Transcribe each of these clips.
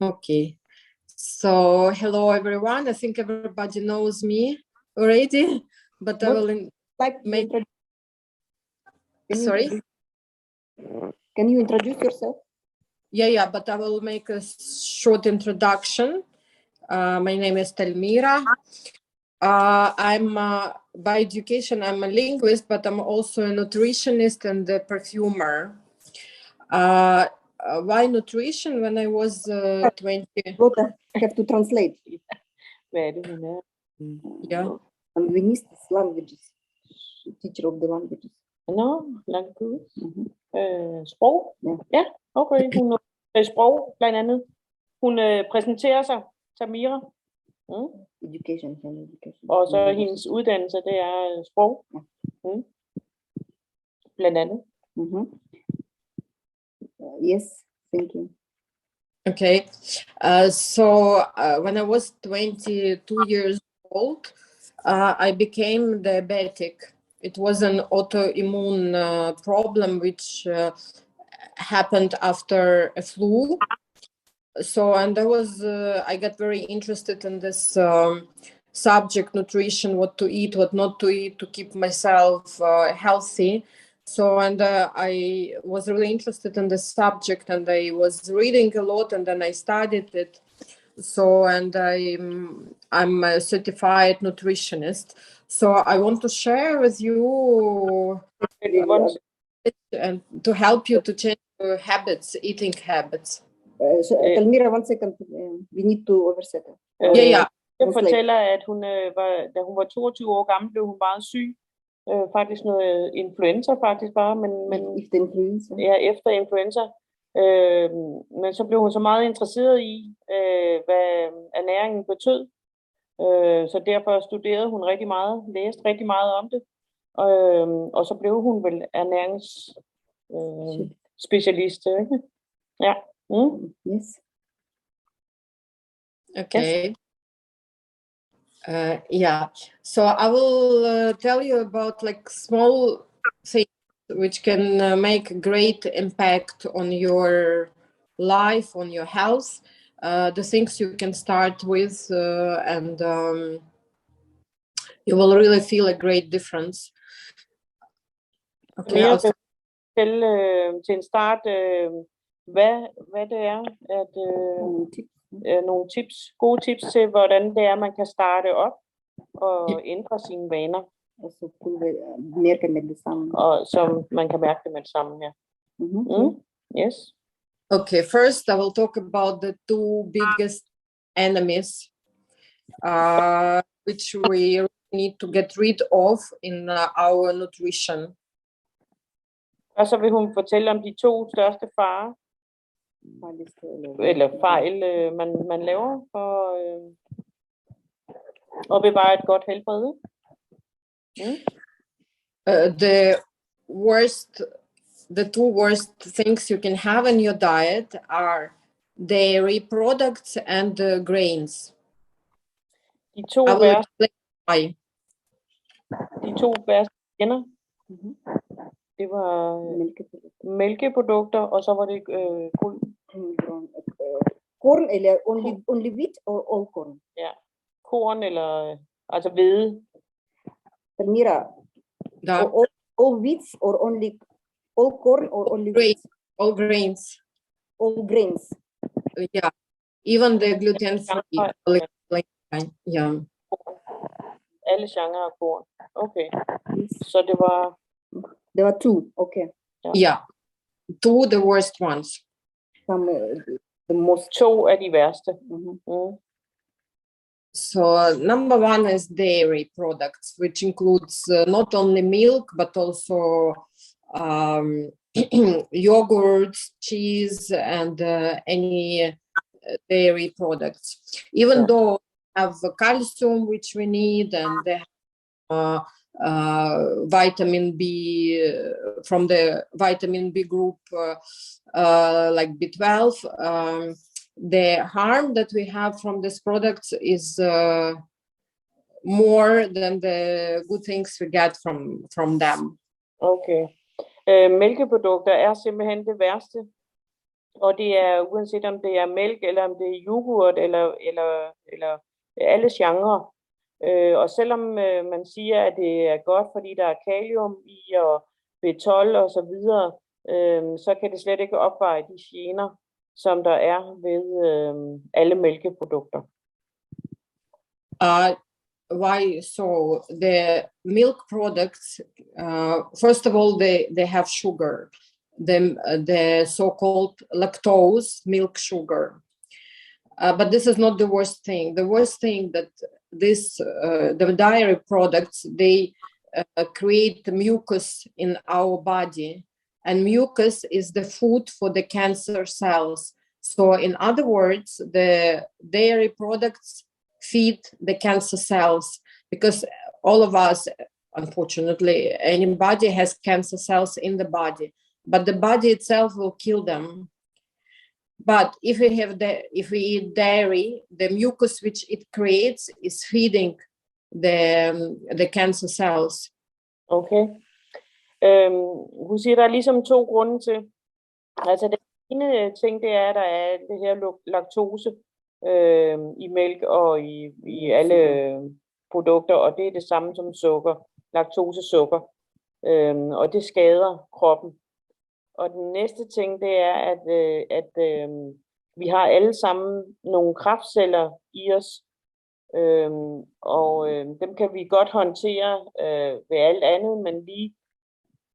Okay. So, hello everyone. I think everybody knows me already, but I will make. Sorry. Can you introduce yourself? Yeah, but I will make a short introduction. My name is Talmira. I'm by education, I'm a linguist, but I'm also a nutritionist and a perfumer. Why nutrition? When I was 20. I have to translate. Yeah. Linguist languages. Teacher of the languages. No, language. Sprog? Ja, okay. Hun sprog, blandt andet. Hun præsenterer sig, Talmira. Education. Og så hendes uddannelse, det er sprog. Blandt andet. Yes, thank you. Okay. When I was 22 years old, I became diabetic. It was an autoimmune problem which happened after a flu. And I got very interested in this subject, nutrition, what to eat, what not to eat, to keep myself healthy. I was really interested in this subject, and I was reading a lot, and then I studied it. I'm a certified nutritionist. So I want to share with you and to help you to change your habits, eating habits. Talmira, 1 second. We need to overset it. Yeah. Jeg fortæller, at hun da hun var 22 år gammel, blev hun meget syg. Faktisk noget influenza faktisk bare, men efter influenza. Men så blev hun så meget interesseret i, hvad ernæringen betød. Så derfor studerede hun rigtig meget, læste rigtig meget om det. Og så blev hun vel ernæringsspecialist. Ja. Yes. Okay. Yes. So I will tell you about like small things which can make a great impact on your life, on your health. The things you can start with, and you will really feel a great difference. Okay. Til en start, hvad det er, at nogle tips, gode tips til, hvordan det er, man kan starte op og ændre sine vaner. Og så mærke med det samme. Og som man kan mærke det med det samme her. Yes. Okay, first I will talk about the two biggest enemies, which we need to get rid of in our nutrition. Og så vil hun fortælle om de to største farer, eller fejl, man laver for at bevare et godt helbred. The two worst things you can have in your diet are dairy products and grains. De to værste ender. Det var mælkeprodukter, og så var det korn eller only wheat or all corn? Ja, korn eller altså hvede. Talmira, all wheats or only all corn or only wheat? All grains. All grains. Yeah, even the gluten-free. Yeah. Alle genrer af korn. Okay. Så det var. There were two. Okay. Yeah. Two the worst ones. The most. To af de værste. So number one is dairy products, which includes not only milk but also yogurts, cheese, and any dairy products. Even though they have calcium, which we need, and they have vitamin B from the vitamin B group, like B12. The harm that we have from these products is more than the good things we get from them. Okay. Mælkeprodukter er simpelthen det værste. Og det er uanset om det er mælk, eller om det er yoghurt, eller alle genrer. Og selvom man siger, at det er godt, fordi der er kalium i, og B12 og så videre, så kan det slet ikke opveje de gener, som der er ved alle mælkeprodukter. Why? So the milk products, first of all, they have sugar, the so-called lactose, milk sugar. But this is not the worst thing. The worst thing that the dairy products, they create mucus in our body, and mucus is the food for the cancer cells. So in other words, the dairy products feed the cancer cells, because all of us, unfortunately, anybody has cancer cells in the body, but the body itself will kill them. But if we eat dairy, the mucus which it creates is feeding the cancer cells. Okay. Hun siger, der er ligesom 2 grunde til. Altså den ene ting, det er, at der er det her laktose i mælk og i alle produkter, og det er det samme som sukker, laktosesukker, og det skader kroppen. Og den næste ting, det er, at vi har alle sammen nogle kræftceller i os, og dem kan vi godt håndtere ved alt andet, men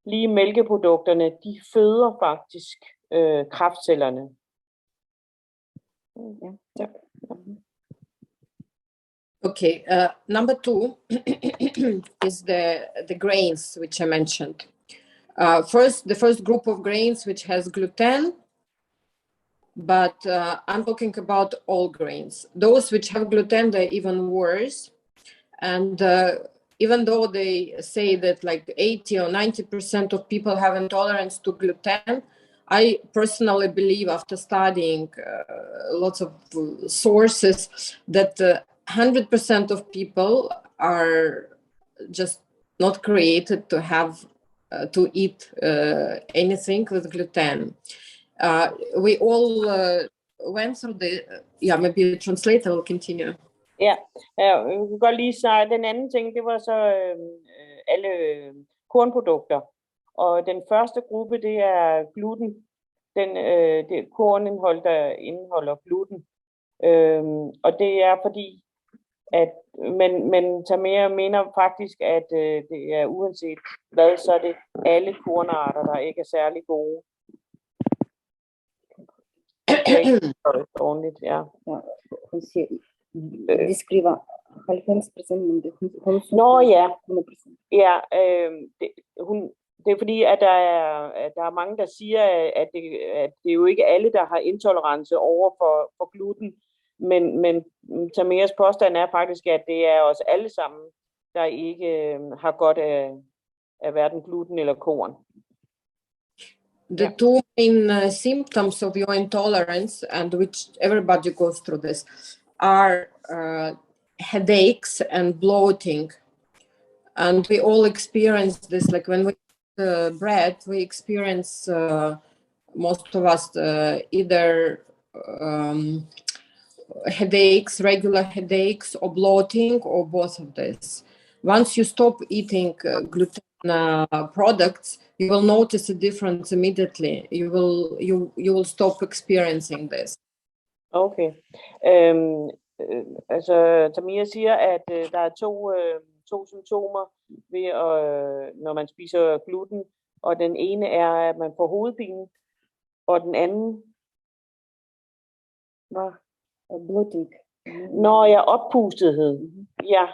lige mælkeprodukterne, de føder faktisk kræftcellerne. Ja, tak. Okay, number 2 is the grains which I mentioned. The first group of grains which has gluten, but I'm talking about all grains. Those which have gluten, they're even worse. And even though they say that like 80 or 90% of people have intolerance to gluten, I personally believe, after studying lots of sources, that 100% of people are just not created to have to eat anything with gluten. We all went through maybe the translator will continue. Ja, jeg kan godt lige sige, den anden ting, det var så alle kornprodukter. Og den første gruppe, det er gluten. Det er kornindhold, der indeholder gluten. Og det er fordi, at men Talmira mener faktisk, at det er uanset hvad, så er det alle kornarter, der ikke er særlig gode. Ordentligt, ja. Hun siger, de skriver 90%, men hun Nå ja, 100%. Ja, det er fordi, at der er mange, der siger, at det er jo ikke alle, der har intolerance over for gluten, men Talmiras påstand er faktisk, at det er os alle sammen, der ikke har godt af hverken gluten eller korn. The 2 main symptoms of your intolerance, and which everybody goes through this, are headaches and bloating. And we all experience this, like when we eat bread, we experience, most of us, either headaches, regular headaches, or bloating, or both of this. Once you stop eating gluten products, you will notice a difference immediately. You will stop experiencing this. Okay. Altså Talmira siger, at der er to symptomer ved når man spiser gluten, og den ene er, at man får hovedpine, og den anden Bloating. Når jeg oppustethed. Ja,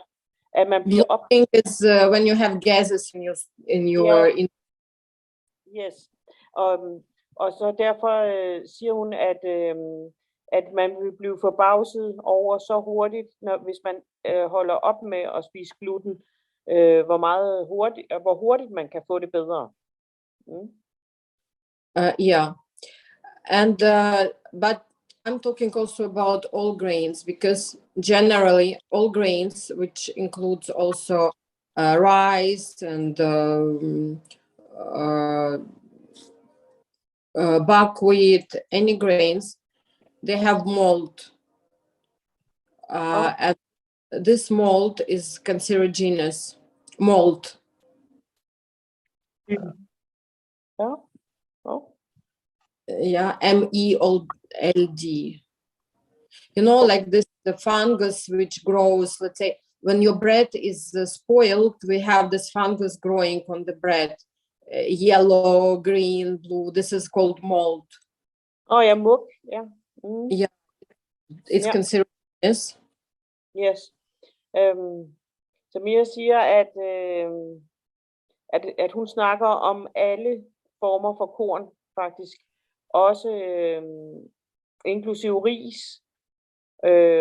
at man bliver bloating is when you have gases in your Yes. Og så derfor siger hun, at man vil blive forbavset over så hurtigt, hvis man holder op med at spise gluten, hvor hurtigt man kan få det bedre. Yeah, and but I'm talking also about all grains, because generally all grains, which includes also rice and buckwheat, any grains, they have mold. And this mold is cancerogenious. Mold. Yeah, MEOLD. You know, like this, the fungus which grows, let's say, when your bread is spoiled, we have this fungus growing on the bread. Yellow, green, blue. This is called mold. Oh, yeah, mug. Yeah. Mm. Yeah, it's cancerous. Yes. Talmira siger, at hun snakker om alle former for korn, faktisk. Også inklusive ris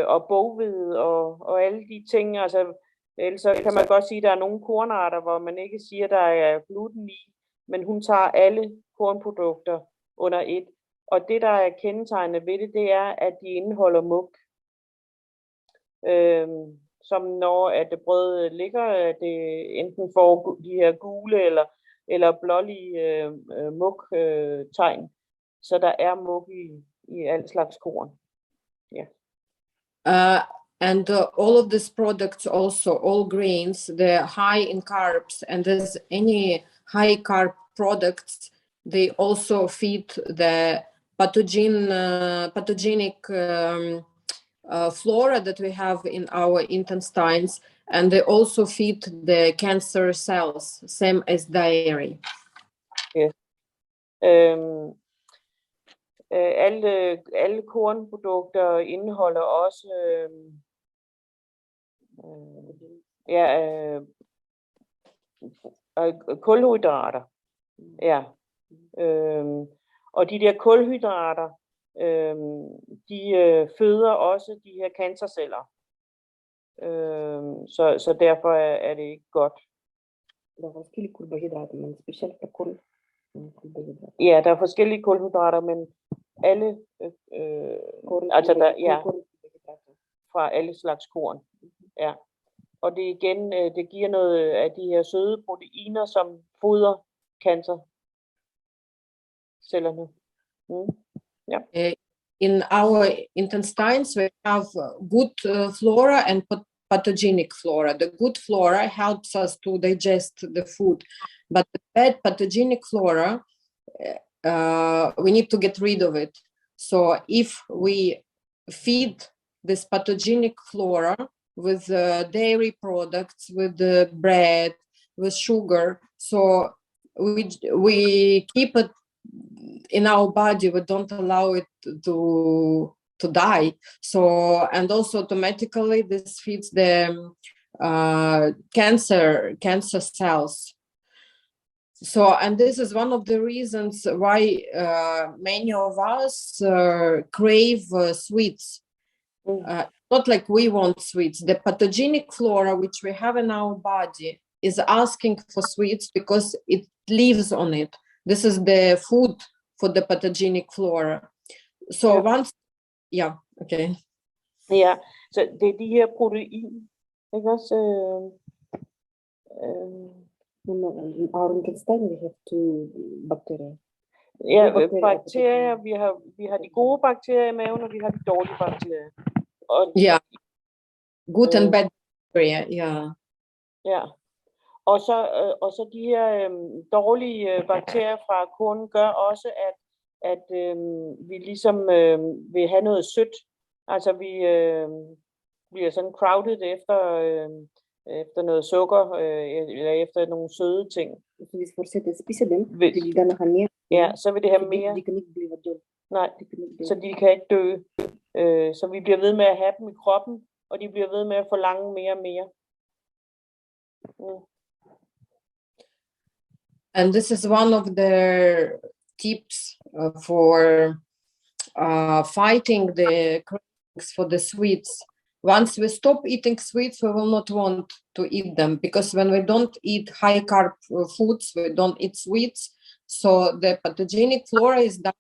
og boghvede og alle de ting. Altså, ellers så kan man godt sige, at der er nogle kornarter, hvor man ikke siger, at der er gluten i, men hun tager alle kornprodukter under et. Og det, der er kendetegnende ved det er, at de indeholder mug. Som når at brødet ligger, at det enten får de her gule eller blålige mug-tegn. Så der er mug i al slags korn. Yeah. And all of these products also, all grains, they're high in carbs, and there's any high carb products, they also feed the pathogenic flora that we have in our intestines, and they also feed the cancer cells, same as dairy. Yes. Alle kornprodukter indeholder også kulhydrater. Ja. Og de der kulhydrater, de føder også de her cancerceller. Så derfor er det ikke godt. Der er forskellige kulhydrater, men specielt for kul. Ja, der er forskellige kulhydrater, men alle altså der, ja, fra alle slags korn. Ja. Og det igen, det giver noget af de her søde proteiner, som fodrer cancercellerne. Ja. In our intestines, we have good flora and pathogenic flora. The good flora helps us to digest the food, but the bad pathogenic flora, we need to get rid of it. So if we feed this pathogenic flora with dairy products, with the bread, with sugar, so we keep it in our body, we don't allow it to die. So, and also automatically this feeds the cancer cells. So, and this is one of the reasons why many of us crave sweets. Not like we want sweets. The pathogenic flora which we have in our body is asking for sweets because it lives on it. This is the food for the pathogenic flora. So once, okay. Ja, så det er de her protein, ikke også? Our intestine, we have two bacteria. Ja, bakterier. Vi har de gode bakterier i maven, og vi har de dårlige bakterier. Ja, good and bad bacteria, ja. Ja. Og så de her dårlige bakterier fra korn gør også, at vi ligesom vil have noget sødt. Altså vi bliver sådan crowded efter noget sukker, eller efter nogle søde ting. Hvis vi fortsætter at spise dem, vil de gerne have mere. Ja, så vil det have mere. De kan ikke blive døde. Nej, så de kan ikke dø. Så vi bliver ved med at have dem i kroppen, og de bliver ved med at forlange mere og mere. And this is one of the tips for fighting the cravings for the sweets. Once we stop eating sweets, we will not want to eat them, because when we don't eat high carb foods, we don't eat sweets, so the pathogenic flora is down,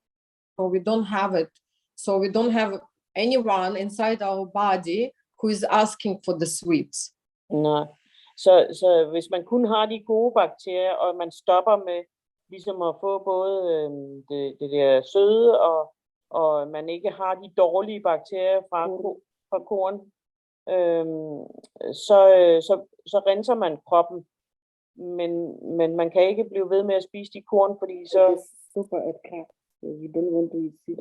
so we don't have it. So we don't have anyone inside our body who is asking for the sweets. Nej. Så hvis man kun har de gode bakterier, og man stopper med ligesom at få både det der søde, og man ikke har de dårlige bakterier fra korn, så renser man kroppen. Men man kan ikke blive ved med at spise de korn, fordi så... Super at cat. We don't want to eat sweet.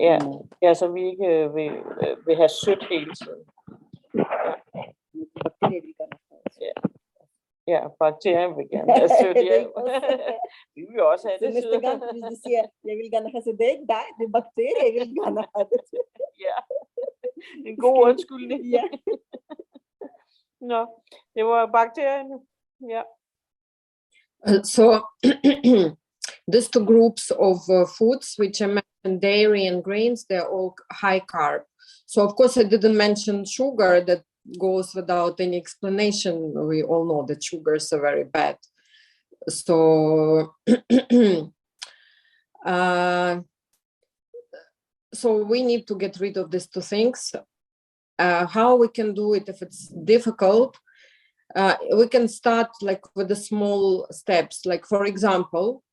Ja, så vi ikke vil have sødt hele tiden. Ja, bakterier vil gerne have sødt, ja. Vi vil også have det sødt. Så næste gang, hvis du siger, jeg vil gerne have sødt, det er ikke dig, det er bakterier, jeg vil gerne have det. Ja, en god undskyldning. Ja. Nå, det var bakterierne. Ja. So these two groups of foods, which I mentioned, dairy and grains, they're all high carb. So of course I didn't mention sugar, that goes without any explanation. We all know that sugars are very bad. So so we need to get rid of these two things. How we can do it if it's difficult? We can start like with the small steps. Like for example,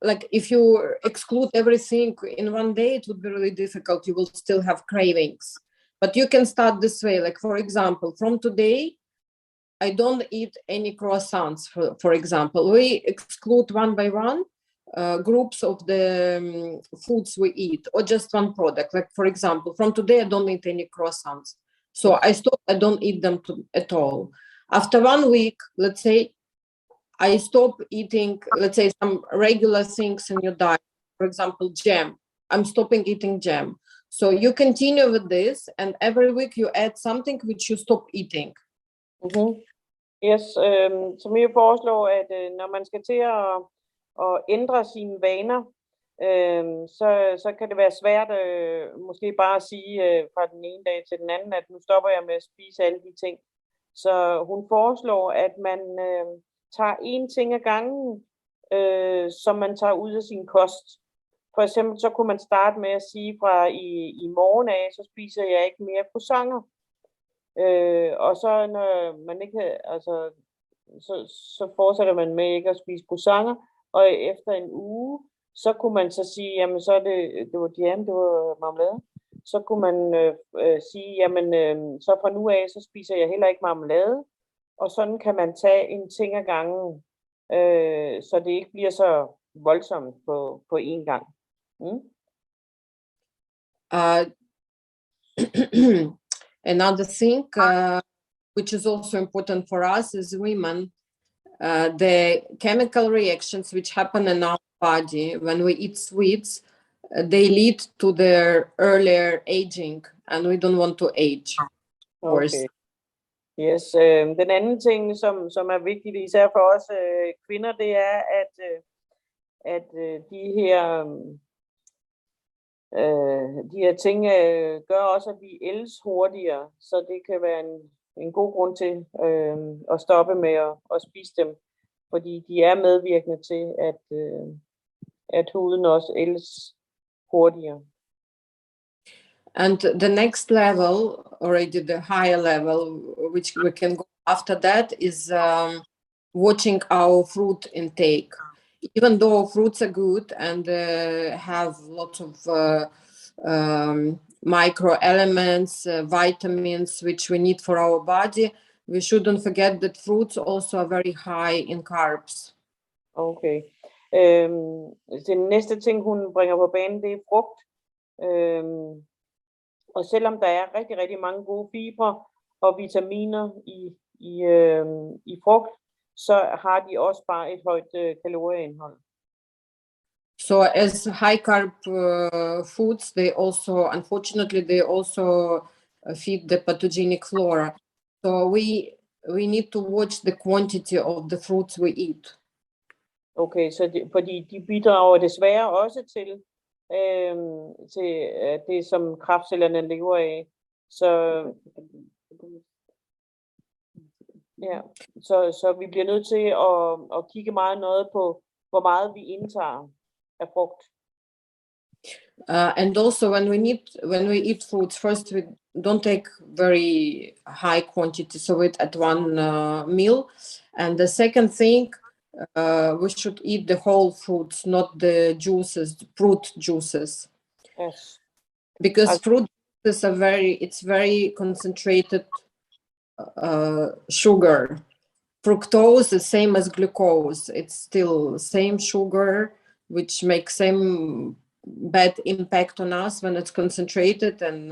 like if you exclude everything in one day, it would be really difficult. You will still have cravings. But you can start this way. Like for example, from today, I don't eat any croissants, for example. We exclude one by one groups of the foods we eat, or just one product. Like for example, from today, I don't eat any croissants. So I don't eat them at all. After 1 week, let's say, I stop eating, let's say, some regular things in your diet. For example, jam. I'm stopping eating jam. So you continue with this, and every week you add something which you stop eating. Mm-hmm. Yes, som jeg foreslår, at når man skal til at ændre sine vaner, så kan det være svært måske bare at sige fra den ene dag til den anden, at nu stopper jeg med at spise alle de ting. Så hun foreslår, at man tager en ting ad gangen, som man tager ud af sin kost. For eksempel så kunne man starte med at sige fra i morgen af, så spiser jeg ikke mere croissanter. Og så når man ikke, altså, så fortsætter man med ikke at spise croissanter, og efter en uge, så kunne man så sige, jamen så det var jam, det var marmelade. Så kunne man sige, jamen så fra nu af, så spiser jeg heller ikke marmelade. Og sådan kan man tage en ting ad gangen, så det ikke bliver så voldsomt på én gang. Another thing which is also important for us as women, the chemical reactions which happen in our body when we eat sweets, they lead to their earlier aging, and we don't want to age. Okay. Yes, den anden ting, som er vigtigt, især for os kvinder, det er, at de her ting gør også, at vi ældes hurtigere, så det kan være en god grund til at stoppe med at spise dem, fordi de er medvirkende til, at huden også ældes hurtigere. And the next level, already the higher level, which we can go after that, is watching our fruit intake. Even though fruits are good and have lots of micro elements, vitamins, which we need for our body, we shouldn't forget that fruits also are very high in carbs. Okay. Den næste ting, hun bringer på banen, det er frugt. Og selvom der er rigtig, rigtig mange gode fibre og vitaminer i frugt, så har de også bare et højt kalorieindhold. So as high carb foods, they also, unfortunately, they also feed the pathogenic flora. So we need to watch the quantity of the fruits we eat. Okay, så fordi de bidrager desværre også til det, som kræftcellerne lever af. Så vi bliver nødt til at kigge meget nøje på, hvor meget vi indtager af frugt. And also when we eat fruits, first we don't take very high quantities of it at one meal. And the second thing, we should eat the whole fruits, not the juices, the fruit juices. Yes. Because fruit juices are very concentrated sugar. Fructose is same as glucose. It's still same sugar, which makes same bad impact on us when it's concentrated. And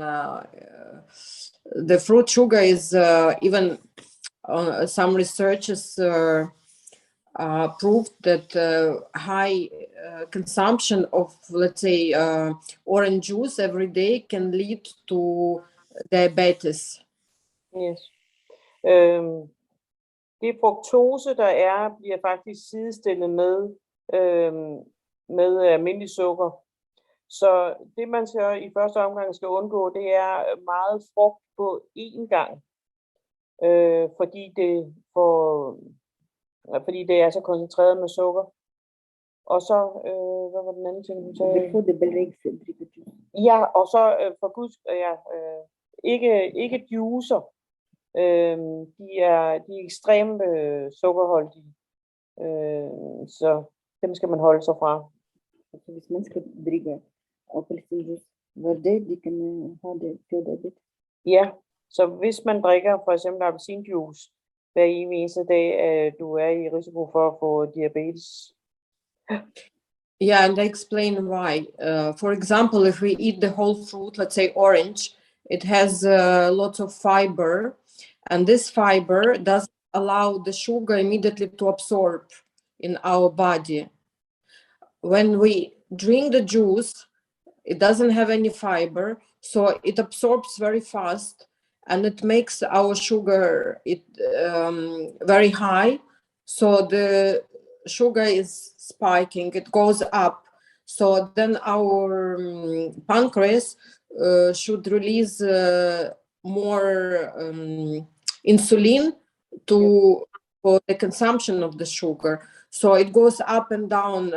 the fruit sugar is even some researchers proved that high consumption of, let's say, orange juice every day can lead to diabetes. Yes. Det fruktose, der er, bliver faktisk sidestillet med almindelig sukker. Så det, man så i første omgang skal undgå, det er meget frugt på én gang. Fordi det er så koncentreret med sukker. Og så, hvad var den anden ting, hun sagde? Ja, og så for guds, ikke juicer. De er ekstremt sukkerholdige. Så dem skal man holde sig fra. Altså, hvis man skal drikke appelsinjuice hver dag, de kan have det diabetes. Ja, så hvis man drikker for eksempel appelsinjuice hver eneste dag, du er i risiko for at få diabetes. Yeah, and I explain why. For example, if we eat the whole fruit, let's say orange, it has lots of fiber, and this fiber doesn't allow the sugar immediately to absorb in our body. When we drink the juice, it doesn't have any fiber, so it absorbs very fast, and it makes our sugar very high. So the sugar is spiking, it goes up. So then our pancreas should release more insulin for the consumption of the sugar. So it goes up and down,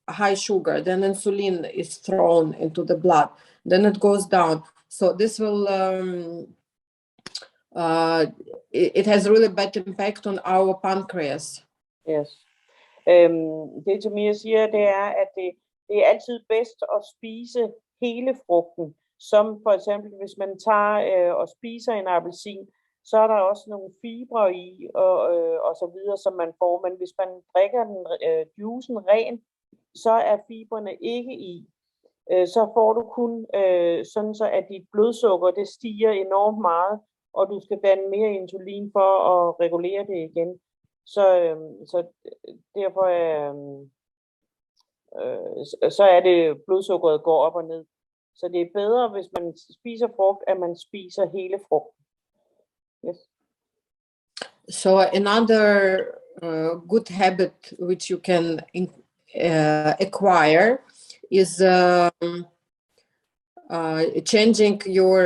high sugar, then insulin is thrown into the blood, then it goes down. So this will, it has really bad impact on our pancreas. Yes. Det Talmira siger, det er, at det er altid bedst at spise hele frugten. Som for eksempel, hvis man tager og spiser en appelsin, så er der også nogle fibre i, og så videre, som man får. Men hvis man drikker juicen ren, så er fibrene ikke i. Så får du kun sådan så, at dit blodsukker, det stiger enormt meget, og du skal danne mere insulin for at regulere det igen. Så derfor så er det, blodsukkeret går op og ned. Så det er bedre, hvis man spiser frugt, at man spiser hele frugten. Yes. So another good habit which you can acquire is changing your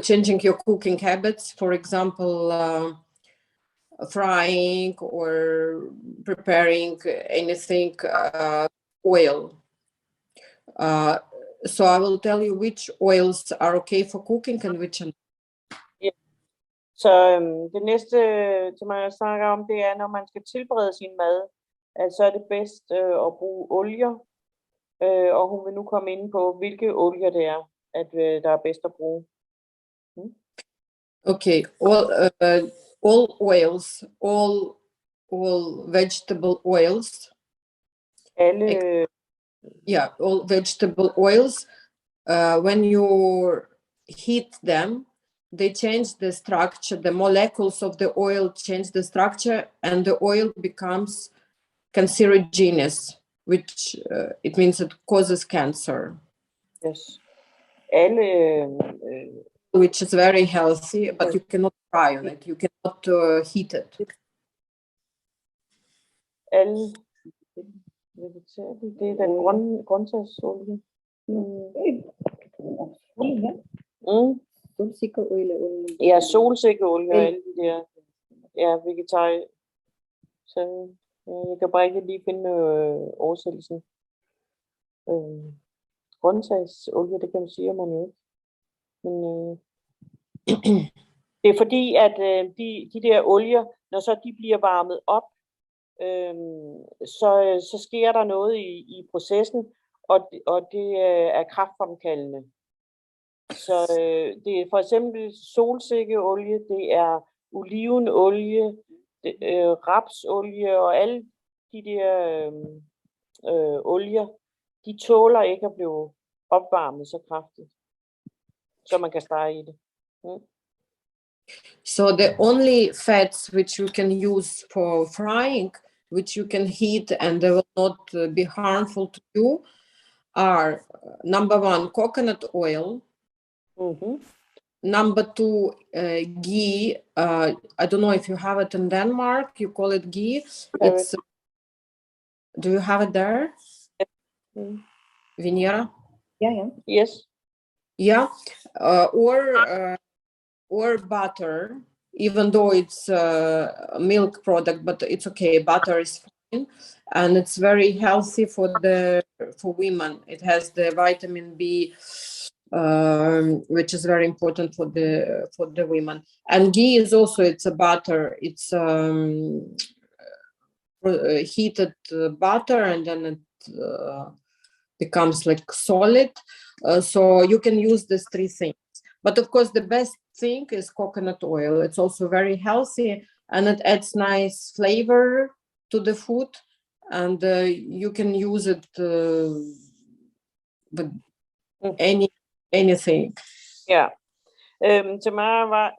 changing your cooking habits. For example, frying or preparing anything oil. So I will tell you which oils are okay for cooking and which are not. Yeah. Så det næste, som jeg snakker om, det er, når man skal tilberede sin mad, så er det bedst at bruge olier. Og hun vil nu komme ind på, hvilke olier det er, at der er bedst at bruge. Okay, all oils, all vegetable oils. Alle. Yeah, all vegetable oils. When you heat them, they change the structure. The molecules of the oil change the structure, and the oil becomes cancerogenious, which it means it causes cancer. Yes. Alle. Which is very healthy, but you cannot fry on it. You cannot heat it. Alle. Det er den grøntsagsolie. Solsikkeolie. Ja, solsikkeolie og alle de der. Ja, vegetar. Så jeg kan bare ikke lige finde oversættelsen. Grøntsagsolie, det kan man sige, man jo ikke. Men Det er fordi, at de der olier, når så de bliver varmet op, så sker der noget i processen, og det er kræftfremkaldende. Så det er for eksempel solsikkeolie, det er olivenolie, rapsolie og alle de der olier, de tåler ikke at blive opvarmet så kraftigt, så man kan stege i det. So the only fats which you can use for frying, which you can heat and they will not be harmful to you, are number 1, coconut oil. Number 2, ghee. I don't know if you have it in Denmark. You call it ghee. It's. Do you have it there, Venera? Yeah. Yes. Yeah, or butter, even though it's a milk product, but it's okay. Butter is fine, and it's very healthy for women. It has the vitamin B, which is very important for the women. And ghee is also, it's a butter. It's heated butter, and then it becomes like solid. So you can use these 3 things. But of course, the best thing is coconut oil. It's also very healthy, and it adds nice flavor to the food. And you can use it with anything. Ja. Talmira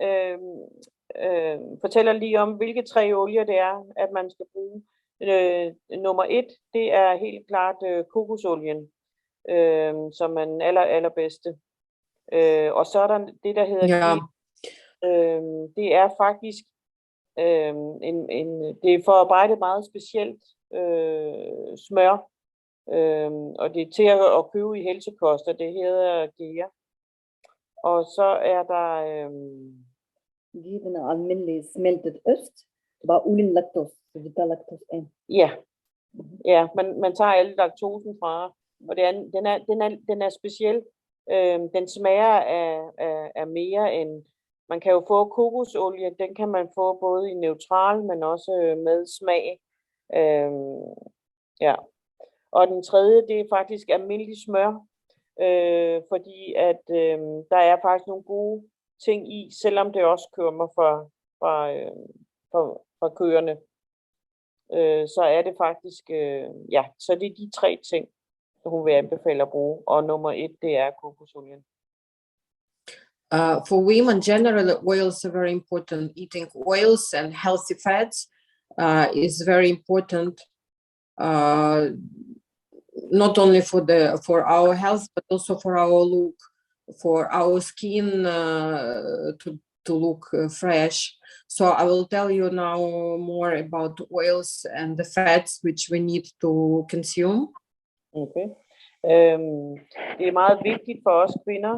fortæller lige om, hvilke 3 olier det er, at man skal bruge. Nummer 1, det er helt klart kokosolien, som er den allerbedste. Og så er der det, der hedder ghee. Det er faktisk det er forarbejdet meget specielt smør, og det er til at købe i helsekost, og det hedder ghee. Og så er der ghee, den er almindelig smeltet ost, bare uden laktose, så vi tager laktose ind. Ja, man tager alle laktosen fra, og den er speciel. Den smager af mere end, man kan jo få kokosolie, den kan man få både i neutral, men også med smag. Ja. Og den tredje, det er faktisk almindelig smør, fordi at der er faktisk nogle gode ting i, selvom det også kommer fra køerne. Så er det faktisk, så det er de 3 ting, hun vil anbefale at bruge, og nummer 1, det er kokosolien. For women, generally, oils are very important. Eating oils and healthy fats is very important, not only for our health, but also for our look, for our skin to look fresh. So I will tell you now more about oils and the fats which we need to consume. Okay. Det er meget vigtigt for os kvinder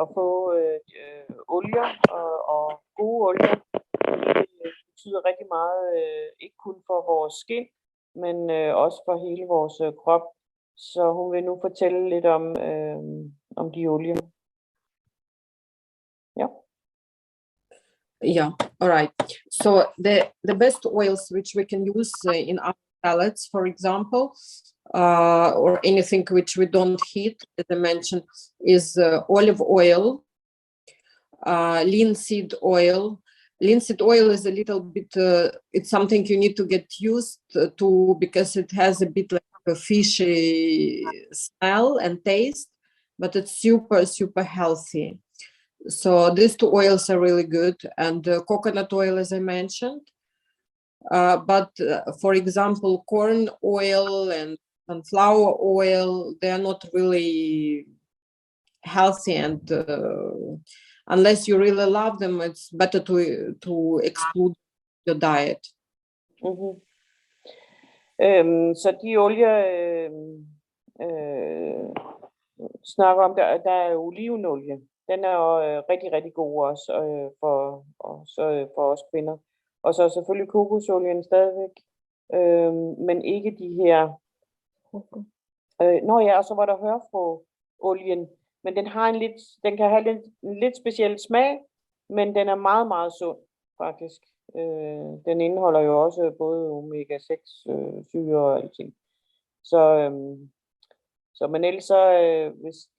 at få olier og gode olier. Det betyder rigtig meget, ikke kun for vores skin, men også for hele vores krop. Så hun vil nu fortælle lidt om de olier. Ja. Yeah, all right. So the best oils which we can use in our salads, for example, or anything which we don't heat, as I mentioned, is olive oil, linseed oil. Linseed oil is a little bit, it's something you need to get used to because it has a bit like a fishy smell and taste, but it's super, super healthy. So these 2 oils are really good, and coconut oil, as I mentioned. But for example, corn oil and sunflower oil, they are not really healthy, and unless you really love them, it's better to exclude your diet. Så de olier snakker om, der er olivenolie. Den er jo rigtig, rigtig god også for os kvinder. Og så selvfølgelig kokosolien stadigvæk, men ikke de her. Og så var der hørfrøolien, men den kan have en lidt speciel smag, men den er meget, meget sund, faktisk. Den indeholder jo også både omega-6 syre og alting. Så men ellers så,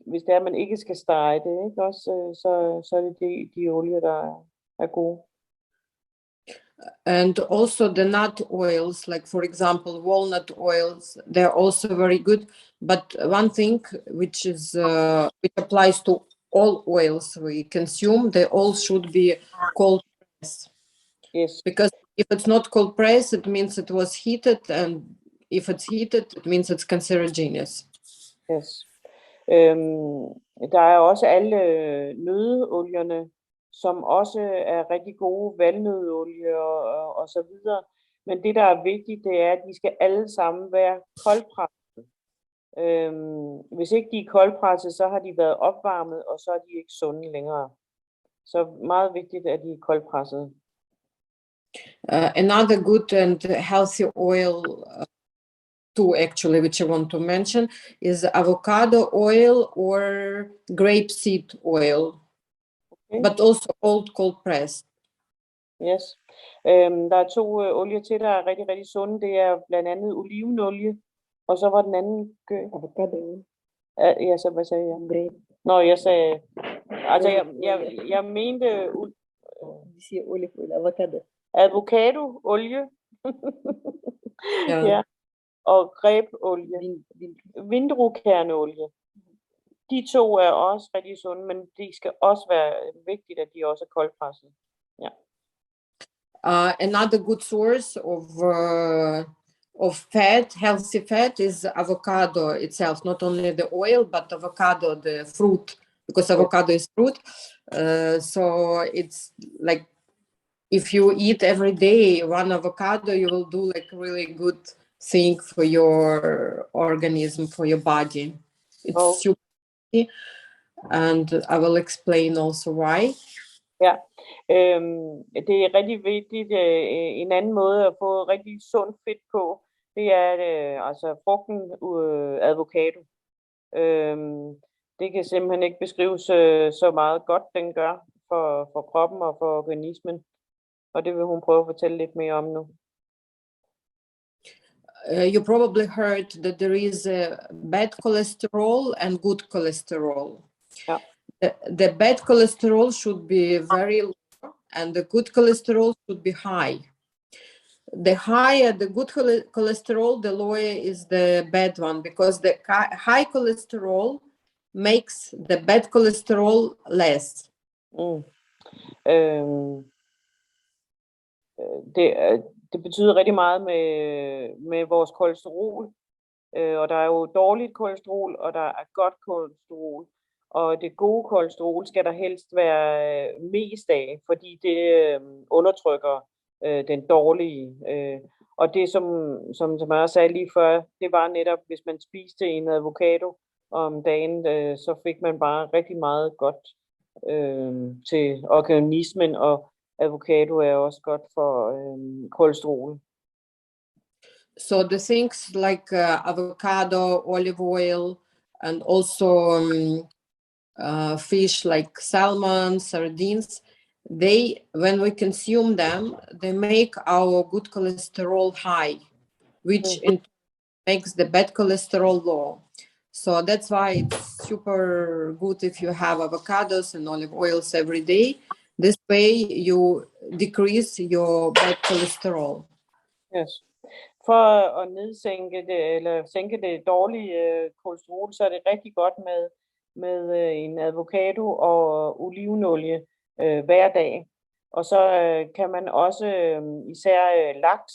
hvis det er, at man ikke skal stege det, ikke også, så er det de olier, der er gode. And also the nut oils, like for example, walnut oils, they're also very good. But one thing which which applies to all oils we consume, they all should be cold pressed. Yes. Because if it's not cold pressed, it means it was heated, and if it's heated, it means it's cancerogenious. Yes. Der er også alle nøddeolierne, som også er rigtig gode, valnøddeolie og så videre. Men det, der er vigtigt, det er, at de skal alle sammen være koldpresset. Hvis ikke de er koldpresset, så har de været opvarmet, og så er de ikke sunde længere. Så meget vigtigt, at de er koldpresset. Another good and healthy oil too, actually, which I want to mention, is avocado oil or grapeseed oil, okay. But also old cold pressed. Yes. Der er 2 olier til, der er rigtig, rigtig sunde. Det er blandt andet olivenolie, og så var den anden avocado. Ja, så hvad sagde jeg? Grape. Nå, jeg sagde, altså jeg mente Vi siger olive, avocado. Avocado-olie. Ja. Og grebsolie. Vindruekerneolie. De 2 er også rigtig sunde, men de skal også være vigtigt, at de også er koldpresset. Ja. Another good source of fat, healthy fat, is avocado itself. Not only the oil, but avocado, the fruit, because avocado is fruit. So it's like if you eat every day 1 avocado, you will do like really good thing for your organism, for your body. It's super easy, and I will explain also why. Ja, det er rigtig vigtigt. En anden måde at få rigtig sund fedt på, det er altså frugten avocado. Det kan simpelthen ikke beskrives så meget godt, den gør for kroppen og for organismen. Og det vil hun prøve at fortælle lidt mere om nu. You probably heard that there is bad cholesterol and good cholesterol. Yeah. The bad cholesterol should be very low, and the good cholesterol should be high. The higher the good cholesterol, the lower is the bad one, because the high cholesterol makes the bad cholesterol less. Det betyder rigtig meget med vores kolesterol, og der er jo dårligt kolesterol, og der er godt kolesterol, og det gode kolesterol skal der helst være mest af, fordi det undertrykker den dårlige. Og det, som jeg sagde lige før, det var netop, hvis man spiste en avocado om dagen, så fik man bare rigtig meget godt til organismen, og avocado er også godt for kolesterol. So the things like avocado, olive oil, and also fish like salmon, sardines, when we consume them, they make our good cholesterol high, which makes the bad cholesterol low. So that's why it's super good if you have avocados and olive oils every day. This way you decrease your bad cholesterol. Yes. For at nedsænke det, eller sænke det dårlige kolesterol, så er det rigtig godt med en avocado og olivenolie hver dag. Og så kan man også, især laks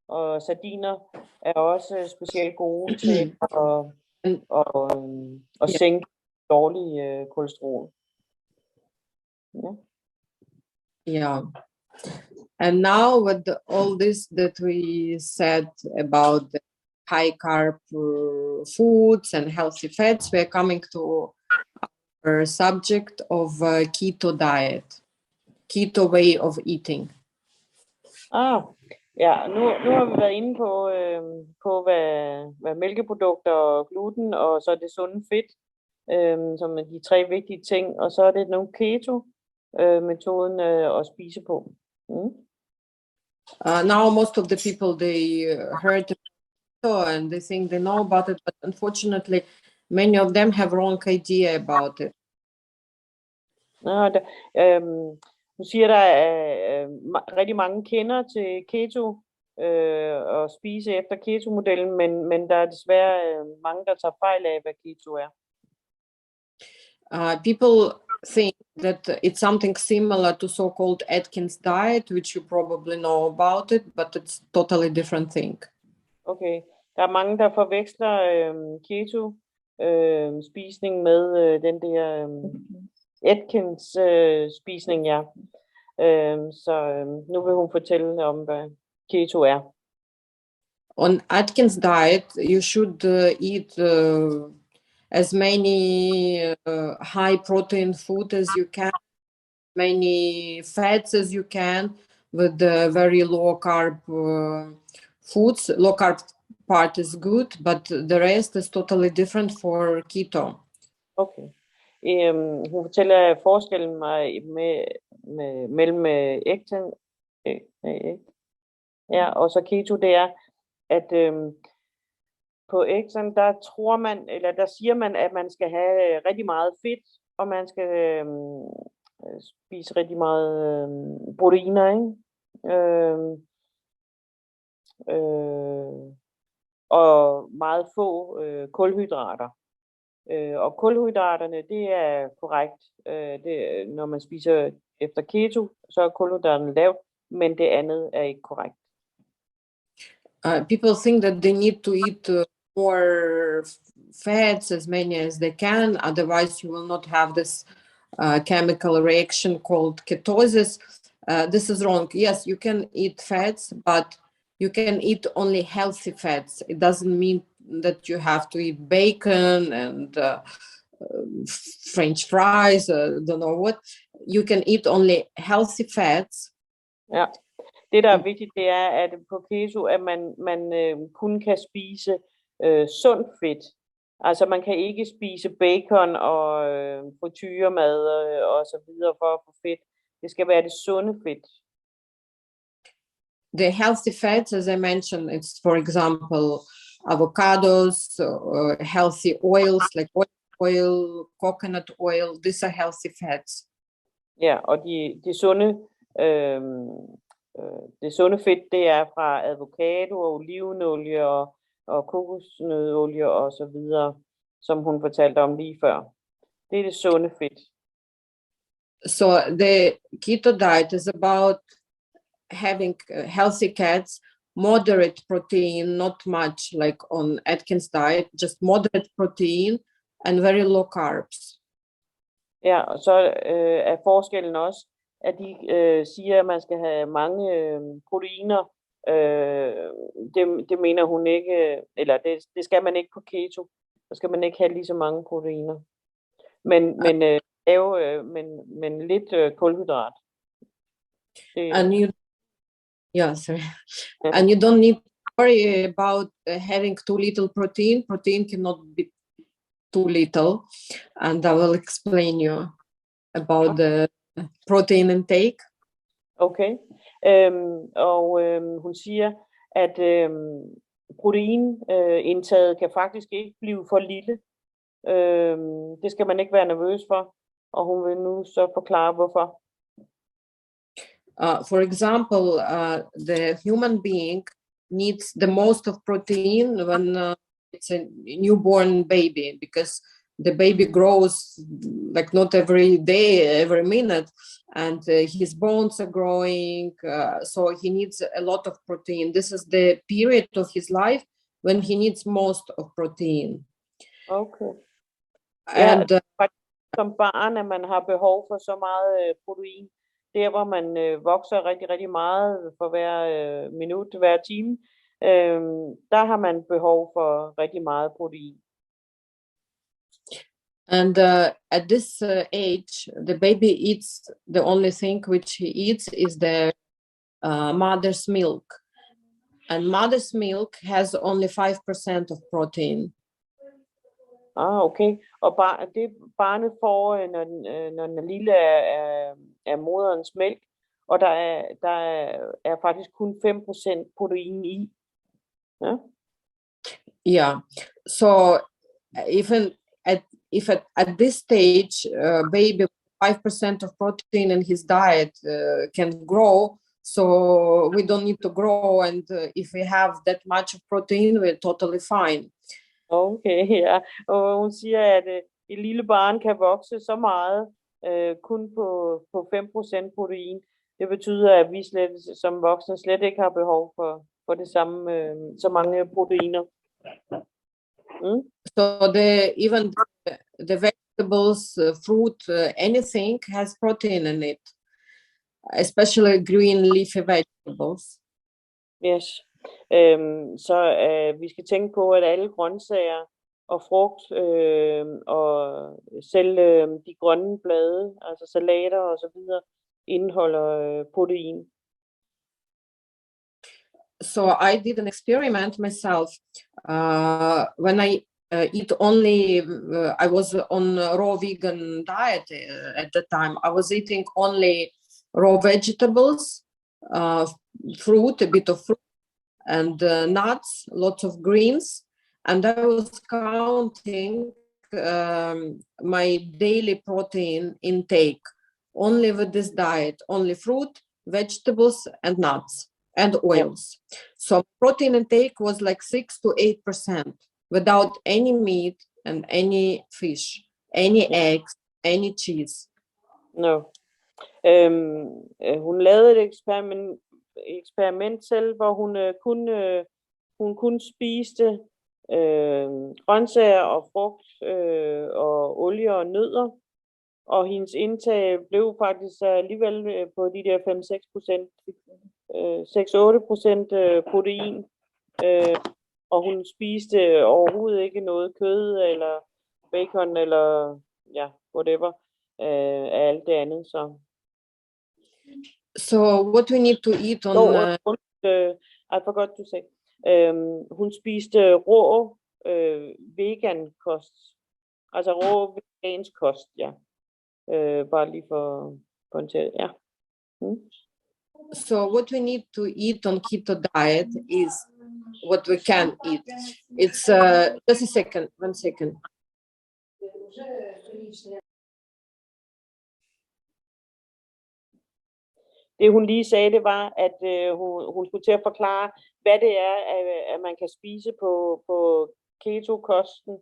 og sardiner, er også specielt gode til at sænke dårlig kolesterol. Ja. Yeah. And now with all this that we said about the high carb foods and healthy fats, we are coming to our subject of keto diet, keto way of eating. Ja, nu har vi været inde på hvad mælkeprodukter og gluten, og så det sunde fedt, som er de 3 vigtige ting, og så er det nogle keto. metoden at spise på. Now most of the people, they heard keto and they think they know about it, but unfortunately many of them have wrong idea about it. Nu siger der, at rigtig mange kender til keto og spise efter keto-modellen, men der er desværre mange, der tager fejl af, hvad keto er. People think that it's something similar to so-called Atkins diet, which you probably know about it, but it's totally different thing. Okay, der er mange, der forveksler keto spisning med den der Atkins spisning, ja. Så nu vil hun fortælle om, hvad keto er. On Atkins diet, you should eat as many high protein food as you can, many fats as you can, with very low carb foods. Low carb part is good, but the rest is totally different for keto. Okay. Hun fortæller forskellen mellem Atkins og så keto, det er, at på Atkins, der tror man, eller der siger man, at man skal have rigtig meget fedt, og man skal spise rigtig meget proteiner, ikke? Og meget få kulhydrater. Og kulhydraterne, det er korrekt. Når man spiser efter keto, så er kulhydraterne lavt, men det andet er ikke korrekt. People think that they need to eat more fats, as many as they can, otherwise you will not have this chemical reaction called ketosis. This is wrong. Yes, you can eat fats, but you can eat only healthy fats. It doesn't mean that you have to eat bacon and French fries, don't know what. You can eat only healthy fats. Ja. Det, der er vigtigt, det er, at på keto, at man kun kan spise sundt fedt. Altså, man kan ikke spise bacon og frityremad og så videre for at få fedt. Det skal være det sunde fedt. The healthy fats, as I mentioned, it's for example avocados, healthy oils like oil, coconut oil. These are healthy fats. Ja, og det sunde fedt, det er fra avocado og olivenolie og kokosnødolie og så videre, som hun fortalte om lige før. Det er det sunde fedt. So the keto diet is about having healthy fats, moderate protein, not much like on Atkins diet, just moderate protein and very low carbs. Ja, og så er forskellen også, at de siger, at man skal have mange proteiner. Det mener hun ikke, eller det skal man ikke på keto. Så skal man ikke have lige så mange proteiner. Men lidt kulhydrat. And you and you don't need to worry about having too little protein. Protein cannot be too little, and I will explain you about the protein intake. Okay. Hun siger, at proteinindtaget kan faktisk ikke blive for lille. Det skal man ikke være nervøs for, og hun vil nu så forklare, hvorfor. For example, the human being needs the most of protein when it's a newborn baby, because the baby grows like not every day, every minute, and his bones are growing, so he needs a lot of protein. This is the period of his life when he needs most of protein. Okay. And som barn, at man har behov for så meget protein. Der, hvor man vokser rigtig, rigtig meget for hver minut, hver time, der har man behov for rigtig meget protein. And at this age, the baby eats, the only thing which he eats is the mother's milk. And mother's milk has only 5% of protein. Okay. Og barnet får, når den er lille, af moderens mælk, og der er faktisk kun 5% protein i. Ja? Yeah. So if at this stage baby 5% of protein in his diet can grow, so we don't need to grow, and if we have that much of protein, we're totally fine. Okay, ja. Og hun siger, at et lille barn kan vokse så meget kun på 5% protein. Det betyder, at vi som voksne slet ikke har behov for det samme, så mange proteiner. So even the vegetables, fruit, anything has protein in it, especially green leafy vegetables. Yes. Så vi skal tænke på, at alle grøntsager og frugt og selv de grønne blade, altså salater og så videre, indeholder protein. So I did an experiment myself. When I eat only, I was on a raw vegan diet at the time. I was eating only raw vegetables, fruit, a bit of fruit, and nuts, lots of greens. And I was counting my daily protein intake only with this diet, only fruit, vegetables, and nuts. And oils. So protein intake was like 6 to 8% without any meat and any fish, any eggs, any cheese. No. Hun lavede et eksperiment selv, hvor hun kun spiste grøntsager og frugt og olie og nødder. Og hendes indtag blev faktisk alligevel på de der 6-8% protein, og hun spiste overhovedet ikke noget kød eller bacon eller whatever af alt det andet. So what we need to eat on? I forgot to say. Hun spiste rå vegan kost, altså rå vegansk kost, ja. Bare lige for pointere, ja. So what we need to eat on keto diet is what we can eat. It's just a second, 1 second. Det hun lige sagde, det var, at hun skulle til at forklare, hvad det er, at man kan spise på keto-kosten.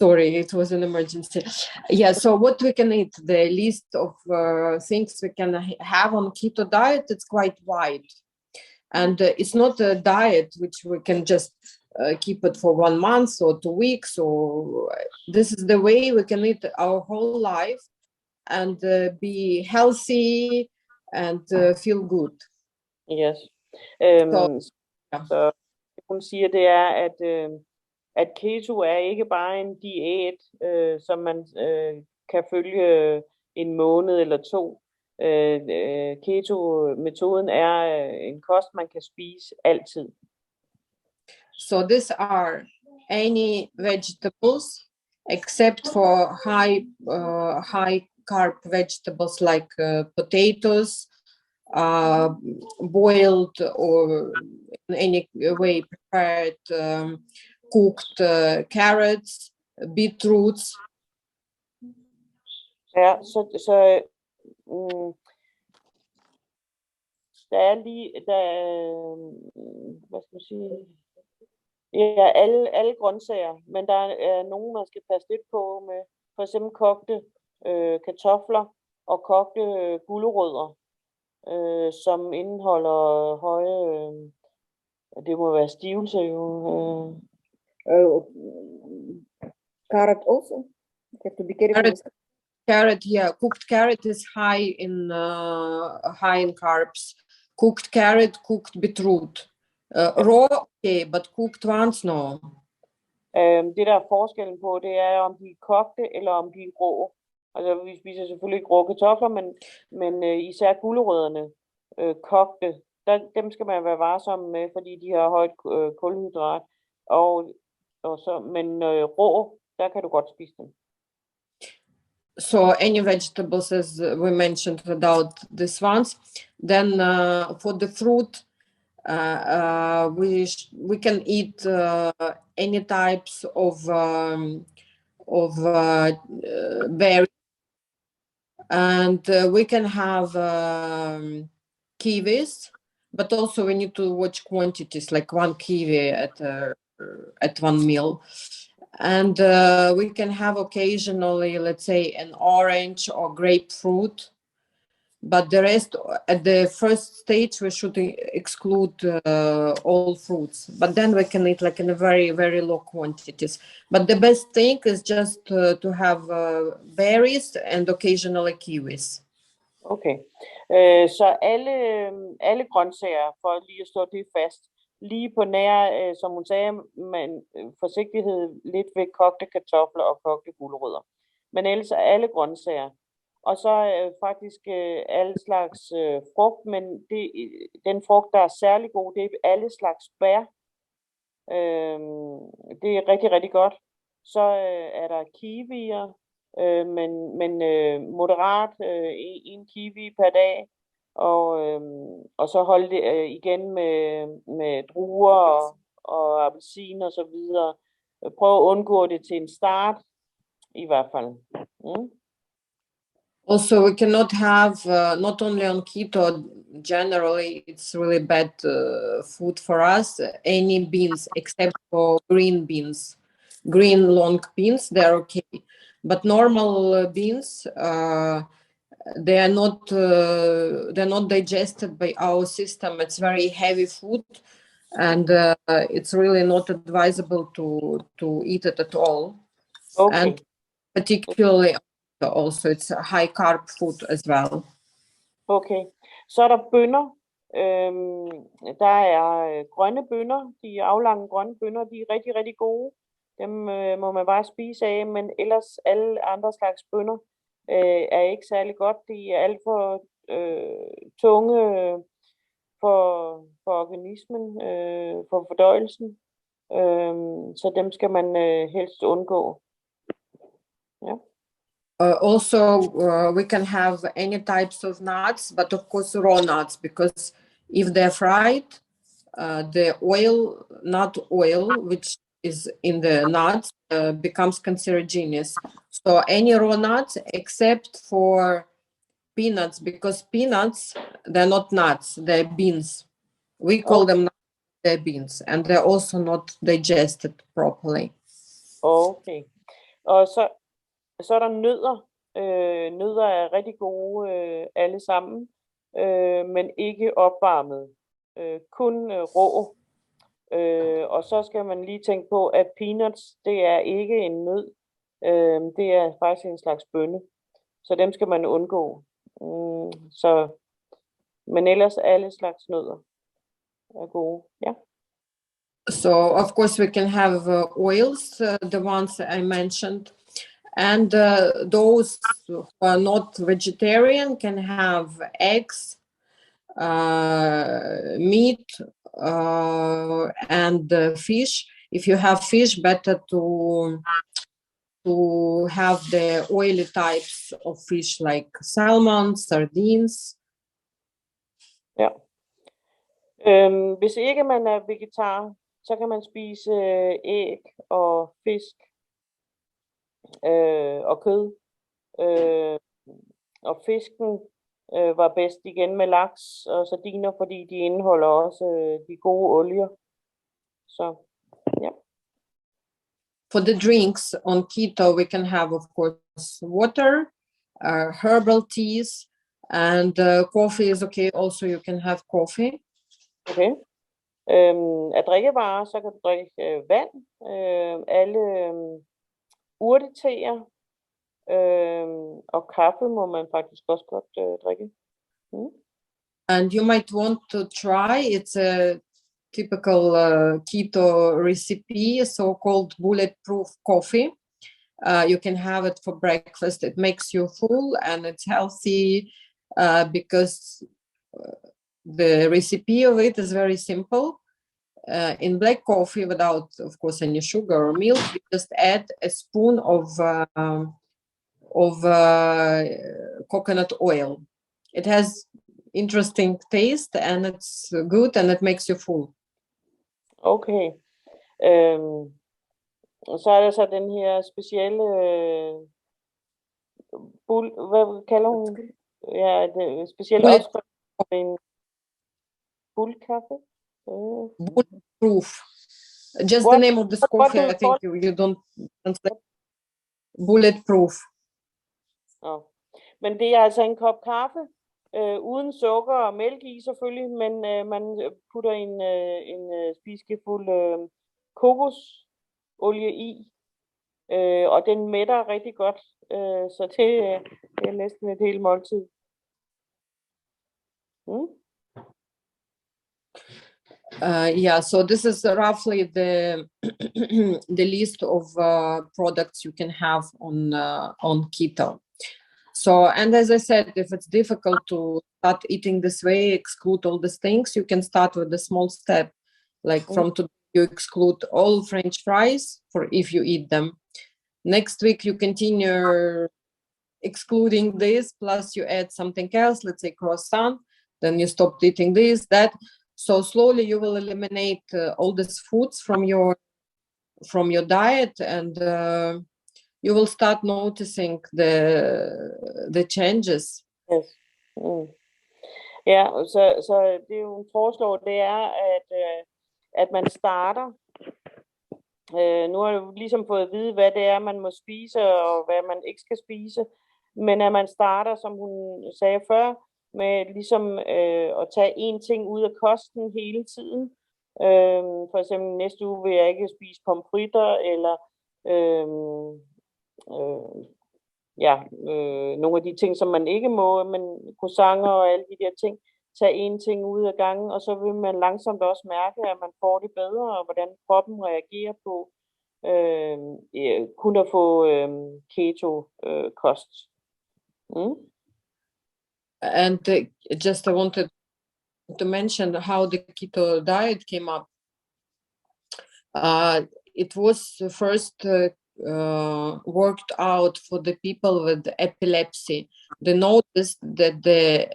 Sorry, it was an emergency. Yeah, so what we can eat, the list of things we can have on keto diet, it's quite wide. And it's not a diet which we can just keep it for 1 month or 2 weeks. Or this is the way we can eat our whole life and be healthy and feel good. Yes. Så hun siger, det er, at keto er ikke bare en diæt, som man kan følge en måned eller 2. Keto-metoden er en kost, man kan spise altid. So these are any vegetables except for high carb vegetables like potatoes, boiled or in any way prepared, cooked carrots, beetroots. Ja, så der er lige, hvad skal man sige, ja, alle grøntsager, men der er nogle, man skal passe lidt på med, for eksempel kogte kartofler og kogte gulerødder, som indeholder høje, det må være stivelse jo. Carrot also? You have to be careful. Carrot, yeah, cooked carrot is high in carbs. Cooked carrot, cooked beetroot. Raw, okay, but cooked ones, no. Det der er forskellen på, det er om de er kogte eller om de er rå. Altså, vi spiser selvfølgelig ikke rå kartofler, men især gulerødderne, kogte, dem skal man være varsom med, fordi de har højt kulhydrat. Men rå, der kan du godt spise dem. So any vegetables, as we mentioned about these ones. Then for the fruit, we can eat any types of berries, and we can have kiwis, but also we need to watch quantities, like 1 kiwi at one meal. And we can have occasionally, let's say, an orange or grapefruit. But the rest, at the first stage, we should exclude all fruits. But then we can eat like in a very, very low quantities. But the best thing is just to have berries and occasionally kiwis. Okay. Så alle grøntsager, for lige at stå det fast, lige på nær, som hun sagde, forsigtighed lidt ved kogte kartofler og kogte gulerødder. Men ellers er alle grøntsager. Og så faktisk alle slags frugt, men den frugt, der er særlig god, det er alle slags bær. Det er rigtig, rigtig godt. Så er der kiwier, men moderat 1 kiwi per dag. Og så holde det igen med druer og appelsin og så videre. Prøv at undgå det til en start, i hvert fald. Also, we cannot have, not only on keto, generally, it's really bad food for us, any beans except for green beans. Green long beans, they're okay. But normal beans, they're not digested by our system. It's very heavy food, and it's really not advisable to eat it at all. Okay. And particularly also it's a high carb food as well. Okay. Så er der bønner. Der er grønne bønner. De aflange grønne bønner, de er rigtig, rigtig gode. Dem må man bare spise af, men ellers alle andre slags bønner er ikke særlig godt. De er alt for tunge for organismen, for fordøjelsen. Så dem skal man helst undgå. Ja. Also, we can have any types of nuts, but of course raw nuts, because if they're fried, the nut oil, which is in the nuts, becomes cancerogenious. So any raw nuts except for peanuts, because peanuts, they're not nuts, they're beans. We call them nuts, they're beans, and they're also not digested properly. Okay. Og så er der nødder. Nødder er rigtig gode alle sammen, men ikke opvarmet. Kun rå. Og så skal man lige tænke på, at peanuts, det er ikke en nød. Det er faktisk en slags bønne. Så dem skal man undgå. Men ellers alle slags nødder er gode. Ja. So, of course, we can have oils, the ones I mentioned. And those who are not vegetarian can have eggs, meat, and fish. If you have fish, better to have the oily types of fish like salmon, sardines. Ja. Hvis ikke man er vegetar, så kan man spise æg og fisk. Og kød. Og fisken var bedst igen med laks og sardiner, fordi de indeholder også de gode olier. Så ja. For the drinks on keto, we can have, of course, water, herbal teas, and coffee is okay. Also, you can have coffee. Okay. Af drikkevarer, så kan du drikke vand. Alle urteteer og kaffe må man faktisk også godt drikke. And you might want to try, it's a typical keto recipe, so-called bulletproof coffee. You can have it for breakfast. It makes you full and it's healthy because the recipe of it is very simple. In black coffee, without, of course, any sugar or milk, you just add a spoon of coconut oil. It has interesting taste and it's good and it makes you full. Okay. Så er der så den her specielle hvad kalder hun? Ja, det specielle opskrift med en bullkaffe. Bulletproof. Just the name of this coffee, I think you don't translate. Bulletproof. Oh. Men det er altså en kop kaffe, uden sukker og mælk i selvfølgelig, men man putter en spiseskefuld kokosolie i, og den mætter rigtig godt, så det er næsten et helt måltid. Yeah, so this is roughly the list of products you can have on keto. So, and as I said, if it's difficult to start eating this way, exclude all these things, you can start with a small step. Like from today, you exclude all French fries for if you eat them. Next week, you continue excluding this, plus you add something else, let's say croissant, then you stop eating this, that. So slowly you will eliminate all these foods from your diet, and you will start noticing the changes. Yes. Ja, så det hun foreslår, det er, at man starter. Nu har du ligesom fået at vide, hvad det er, man må spise, og hvad man ikke skal spise. Men at man starter, som hun sagde før, med ligesom at tage en ting ud af kosten hele tiden. For eksempel næste uge vil jeg ikke spise pomfritter, eller nogle af de ting, som man ikke må, men croissanter og alle de der ting. Tage en ting ud af gangen, og så vil man langsomt også mærke, at man får det bedre, og hvordan kroppen reagerer på kun at få keto-kost. And just I wanted to mention how the keto diet came up. It was first worked out for the people with epilepsy. They noticed that the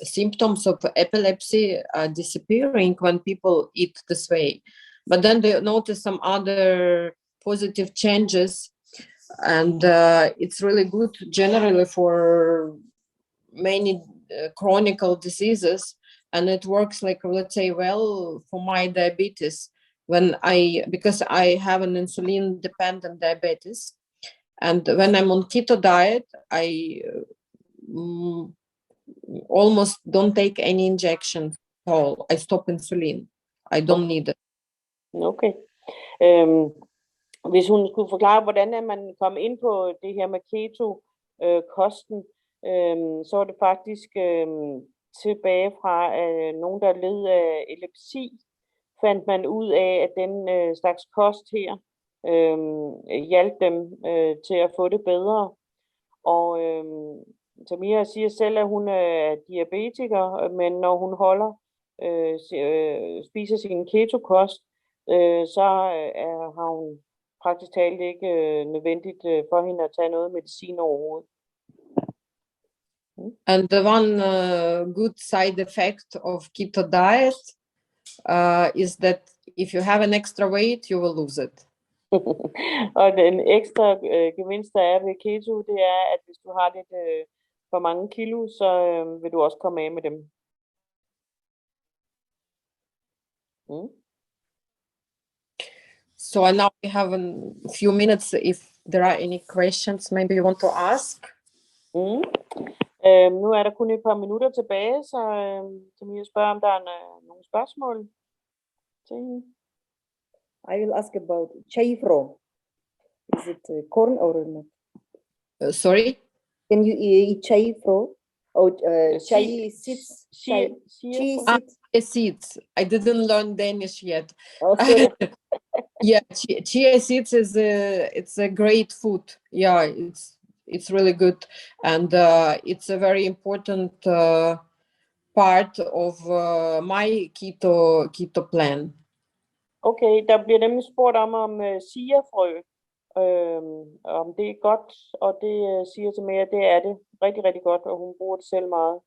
symptoms of epilepsy are disappearing when people eat this way. But then they noticed some other positive changes, and it's really good generally for many chronic diseases, and it works like, let's say, well for my diabetes because I have an insulin dependent diabetes, and when I'm on keto diet I almost don't take any injections at all. I stop insulin. I don't need it. Okay. Hvis hun skulle forklare, hvordan man kom ind på det her med keto-kosten, så var det faktisk tilbage fra nogen, der led af epilepsi, fandt man ud af, at den slags kost her hjalp dem til at få det bedre. Og Talmira siger selv, at hun er diabetiker, men når hun spiser sin keto-kost, så har hun praktisk talt ikke nødvendigt for hende at tage noget medicin overhovedet. And the one good side effect of keto diet is that if you have an extra weight, you will lose it. Og den ekstra gevinst, der er ved keto, det er, at hvis du har lidt for mange kilo, så vil du også komme af med dem. So now we have a few minutes. If there are any questions, maybe you want to ask. Nu er der kun et par minutter tilbage, så Talmira spørger, om der er nogle spørgsmål til hende. I will ask about chayfro. Is it corn or not? Sorry? Can you eat chayfro? Or chia seeds? Chia seeds. I didn't learn Danish yet. Okay. Yeah, chia seeds it's a great food. Yeah, it's really good, and it's a very important part of my keto plan. Okay, der bliver nemlig spurgt om chiafrø, om det er godt, og det siger til mig, at det er det rigtig, rigtig godt, og hun bruger det selv meget.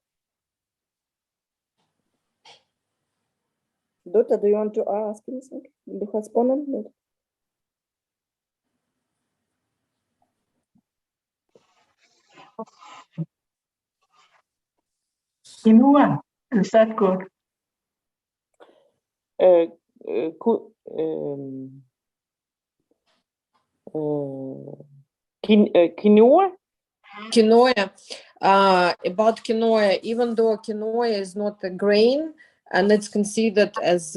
Dota, do you want to ask anything? Vil du have spørgsmål? Quinoa, is that good? Quinoa? Quinoa, about quinoa, even though quinoa is not a grain and it's considered as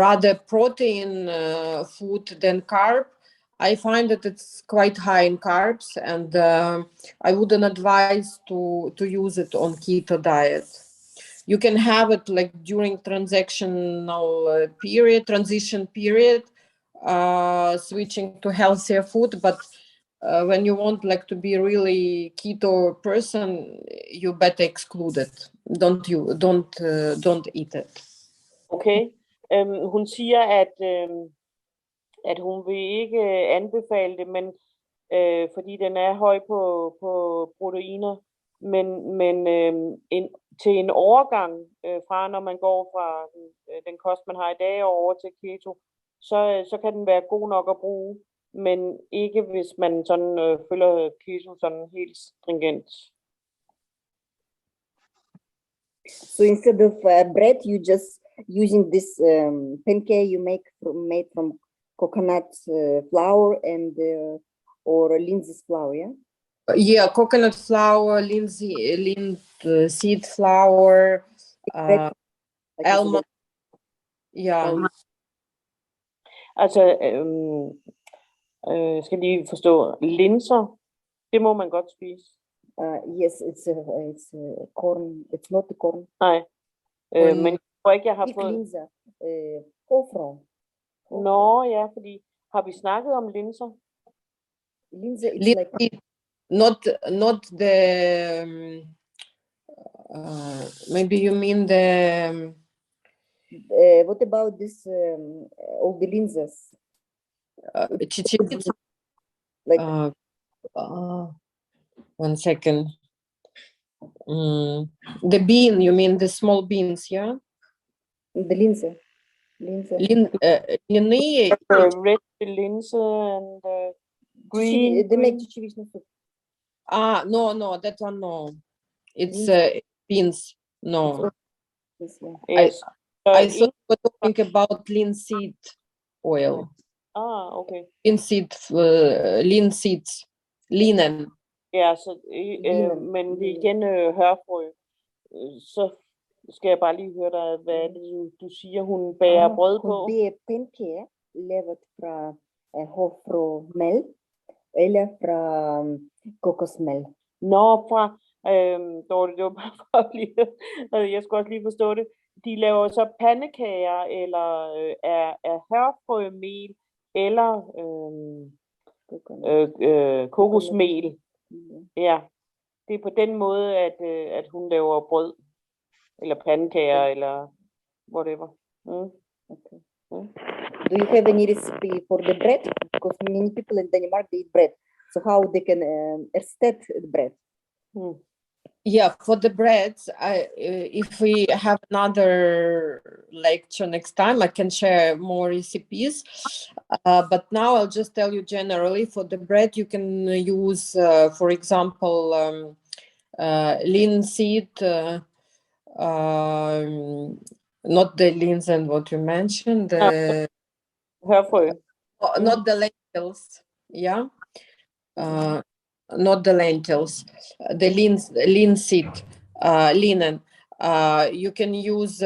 rather protein food than carb, I find that it's quite high in carbs, and I wouldn't advise to use it on keto diet. You can have it like during transition period, switching to healthier food, but when you want like to be really keto person, you better exclude it. Don't eat it. Okay. Hun siger, at hun vil ikke anbefale det, men fordi den er høj på proteiner, men til en overgang fra, når man går fra den kost, man har i dag, over til keto, så kan den være god nok at bruge, men ikke hvis man sådan følger keto sådan helt stringent. So instead of bread, you just using this pancake you made from coconut flour and or linseed flour, yeah? Yeah, coconut flour, linseed flour, almond. Yeah. Altså, skal de forstå, linser, det må man godt spise. Yes, it's corn. It's not the corn. Nej, men jeg tror ikke, jeg har fået... Linser. Hvorfra? Nå, ja, fordi har vi snakket om linser? Linser, it's like... Not the... maybe you mean the... what about this, all the linses? Like... one second. The bean, you mean the small beans, yeah? The linse. Red linse and green. They make чечевичный soup. No, that one, no. It's beans, no. Yes. I thought we were talking about linseed oil. Okay. Linseeds. Linen. Ja, så, men igen hørfrø, så skal jeg bare lige høre dig, hvad er det, du siger, hun bager brød på? Hun bager pancake lavet fra hofromel eller fra kokosmel. Nå, fra, det var bare for at blive, jeg skulle også lige forstå det. De laver så pandekager, eller af hørfrømel, eller kokosmel. Ja, det er på den måde, at hun laver brød, eller pandekager, eller whatever. Okay. Do you have any recipe for the bread? Because many people in Denmark they eat bread. So how they can erstatte the bread? Yeah, for the breads, if we have another lecture next time, I can share more recipes. But now I'll just tell you generally, for the bread, you can use, for example, linseed, not the linseed, what you mentioned, not the lentils, yeah? Not the lentils, the linseed, linen. You can use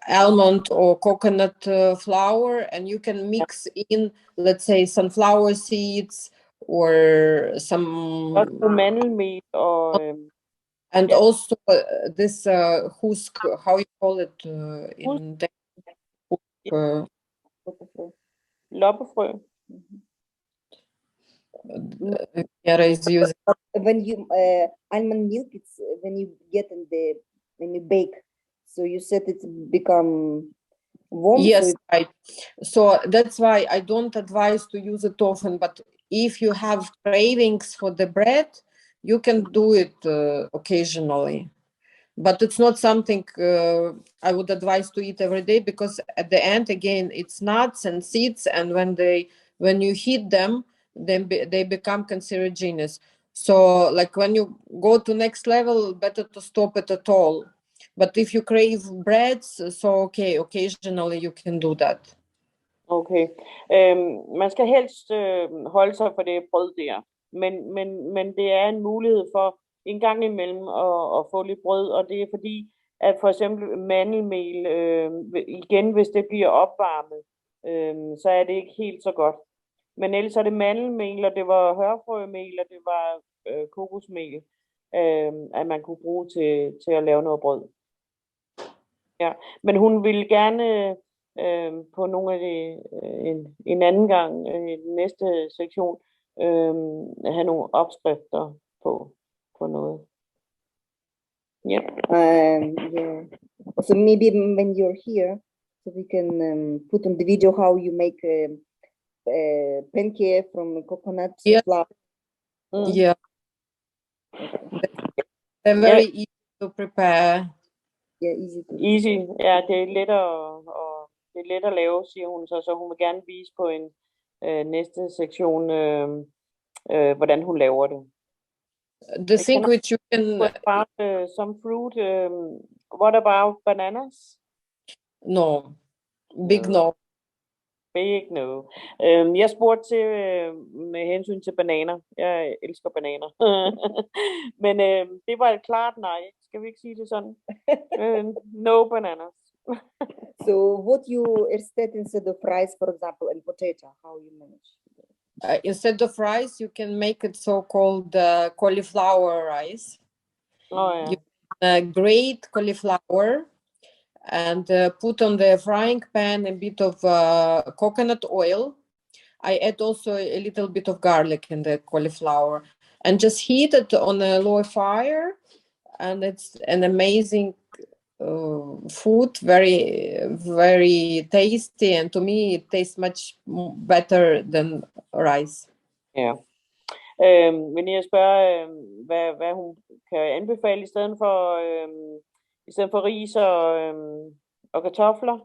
almond or coconut flour, and you can mix in, let's say, sunflower seeds or some... mandelmeal or... And Yeah. also this husk, how you call it in Denmark? Loppefrø. Kiara is using. When you almond milk, it's when you get when you bake. So you said it's become warm. Yes, right. So that's why I don't advise to use it often. But if you have cravings for the bread, you can do it occasionally. But it's not something I would advise to eat every day, because at the end, again, it's nuts and seeds, and when you heat them, then they become cancerogenous. So like when you go to next level, better to stop it at all. But if you crave breads, so okay, occasionally you can do that. Okay. Man skal helst holde sig for det brød der. Men det er en mulighed for en gang imellem at få lidt brød, og det er fordi, at for eksempel mandelmel, igen hvis det bliver opvarmet, så er det ikke helt så godt. Men ellers er det mandelmel, og det var hørfrømel, og det var kokosmel, at man kunne bruge til at lave noget brød. Ja, men hun ville gerne på nogle af en anden gang i den næste sektion have nogle opskrifter på noget. Yeah. Yeah. So maybe when you're here, so we can put on the video how you make pancake from coconut flour. Yeah, they're very easy to prepare. Yeah, easy. Ja, det er let at lave, siger hun så hun vil gerne vise på en næste sektion, hvordan hun laver det. The thing which you can... What about some fruit? What about bananas? No. Big no. Big no. Jeg spurgte til med hensyn til bananer. Jeg elsker bananer. Men det var et klart nej. Skal vi ikke sige det sådan? No bananas. So what you instead of rice, for example, and potato, how you manage? Instead of rice, you can make it so-called cauliflower rice. Oh, yeah. You can grate cauliflower and put on the frying pan a bit of coconut oil. I add also a little bit of garlic in the cauliflower and just heat it on a low fire. And it's an amazing food, very, very tasty. And to me, it tastes much better than rice. Ja. Men jeg spørger, hvad hun kan anbefale i stedet for ris og kartofler,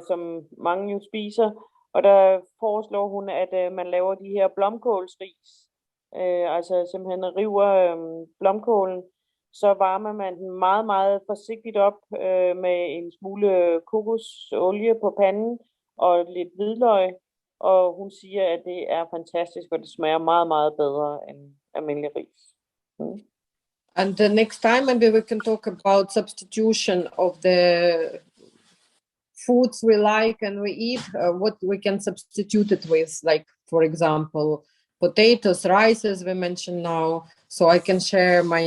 som mange jo spiser. Og der foreslår hun, at man laver de her blomkålsris. Altså simpelthen river blomkålen, så varmer man den meget, meget forsigtigt op med en smule kokosolie på panden og lidt hvidløg. Og hun siger, at det er fantastisk, og det smager meget, meget bedre end almindelig ris. And the next time, maybe we can talk about substitution of the foods we like and we eat, what we can substitute it with, like, for example, potatoes, rice, as we mentioned now, so I can share my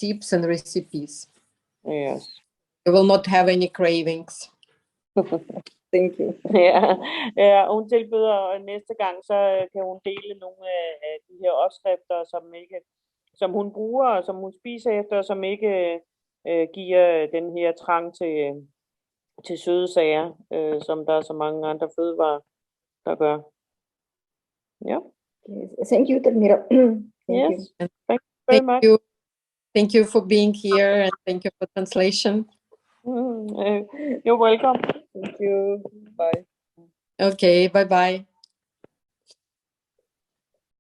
tips and recipes. Yes. You will not have any cravings. Thank you. Ja, hun tilbyder næste gang, så kan hun dele nogle af de her opskrifter, som hun bruger, og som hun spiser efter, og som ikke giver den her trang til søde sager, som der er så mange andre fødevarer, der gør. Ja. Yes. Thank you, Talmira. Thank you. Thank you very much. Thank you for being here, and thank you for translation. You're welcome. Thank you. Bye. Okay, bye-bye.